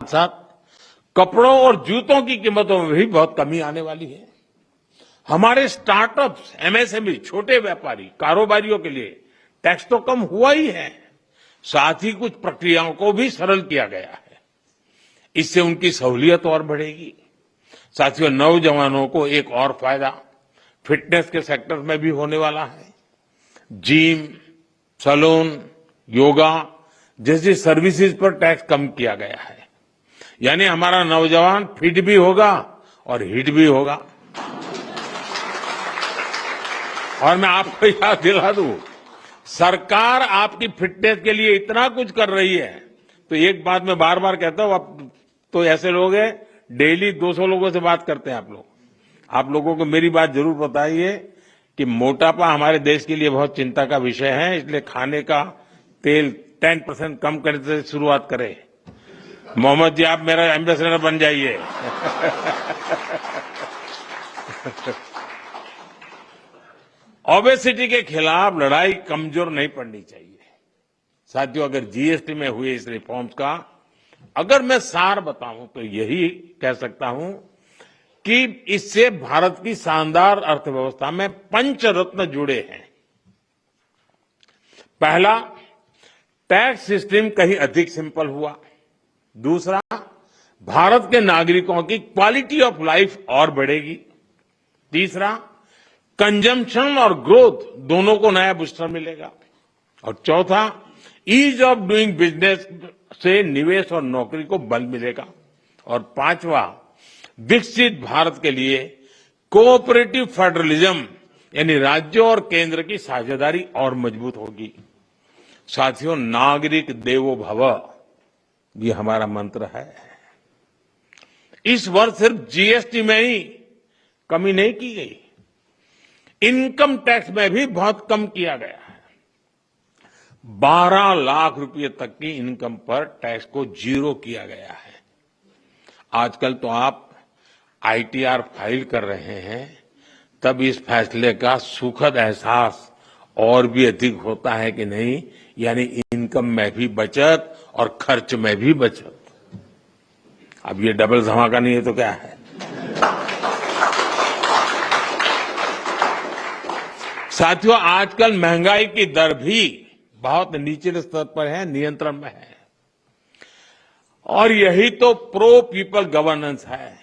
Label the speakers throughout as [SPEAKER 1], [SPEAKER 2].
[SPEAKER 1] साथ कपड़ों और जूतों की कीमतों में भी बहुत कमी आने वाली है। हमारे स्टार्टअप्स, एमएसएमई, छोटे व्यापारी, कारोबारियों के लिए टैक्स तो कम हुआ ही है, साथ ही कुछ प्रक्रियाओं को भी सरल किया गया है। इससे उनकी सहूलियत और बढ़ेगी। साथियों, नौजवानों को एक और फायदा फिटनेस के सेक्टर में भी होने वाला है। जिम, सैलून, योगा जैसी सर्विसेज पर टैक्स कम किया गया है। यानी हमारा नौजवान फिट भी होगा और हिट भी होगा। और मैं आपको याद दिला दूं, सरकार आपकी फिटनेस के लिए इतना कुछ कर रही है, तो एक बात मैं बार बार कहता हूं, आप तो ऐसे लोग हैं डेली 200 लोगों से बात करते हैं आप लोग। आप लोगों को मेरी बात जरूर बताइए कि मोटापा हमारे देश के लिए बहुत चिंता का विषय है, इसलिए खाने का तेल 10% कम करने से शुरुआत करें। मोहम्मद जी, आप मेरा एम्बेसडर बन जाइए। ओबेसिटी के खिलाफ लड़ाई कमजोर नहीं पड़नी चाहिए। साथियों, अगर जीएसटी में हुए इस रिफॉर्म्स का अगर मैं सार बताऊं तो यही कह सकता हूं कि इससे भारत की शानदार अर्थव्यवस्था में पंचरत्न जुड़े हैं। पहला, टैक्स सिस्टम कहीं अधिक सिंपल हुआ। दूसरा, भारत के नागरिकों की क्वालिटी ऑफ लाइफ और बढ़ेगी। तीसरा, कंजम्पशन और ग्रोथ दोनों को नया बूस्टर मिलेगा। और चौथा, ईज ऑफ डूइंग बिजनेस से निवेश और नौकरी को बल मिलेगा। और पांचवा, विकसित भारत के लिए कोऑपरेटिव फेडरलिज्म यानी राज्यों और केंद्र की साझेदारी और मजबूत होगी। साथियों, नागरिक देवो भव ये हमारा मंत्र है। इस वर्ष सिर्फ जीएसटी में ही कमी नहीं की गई, इनकम टैक्स में भी बहुत कम किया गया है। 12 लाख रुपए तक की इनकम पर टैक्स को जीरो किया गया है। आजकल तो आप आईटीआर फाइल कर रहे हैं, तब इस फैसले का सुखद एहसास और भी अधिक होता है कि नहीं, यानी इनकम में भी बचत और खर्च में भी बचत। अब ये डबल धमाका नहीं है तो क्या है। साथियों, आजकल महंगाई की दर भी बहुत निचले स्तर पर है, नियंत्रण में है। और यही तो प्रो पीपल गवर्नेंस है।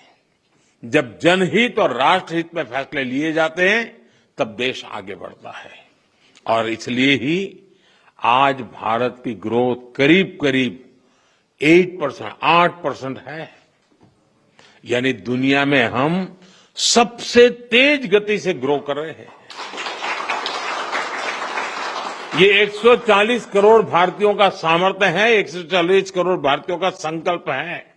[SPEAKER 1] जब जनहित और राष्ट्रहित में फैसले लिए जाते हैं तब देश आगे बढ़ता है। और इसलिए ही आज भारत की ग्रोथ करीब करीब 8% है। यानी दुनिया में हम सबसे तेज गति से ग्रो कर रहे हैं। ये 140 करोड़ भारतीयों का सामर्थ्य है, 140 करोड़ भारतीयों का संकल्प है।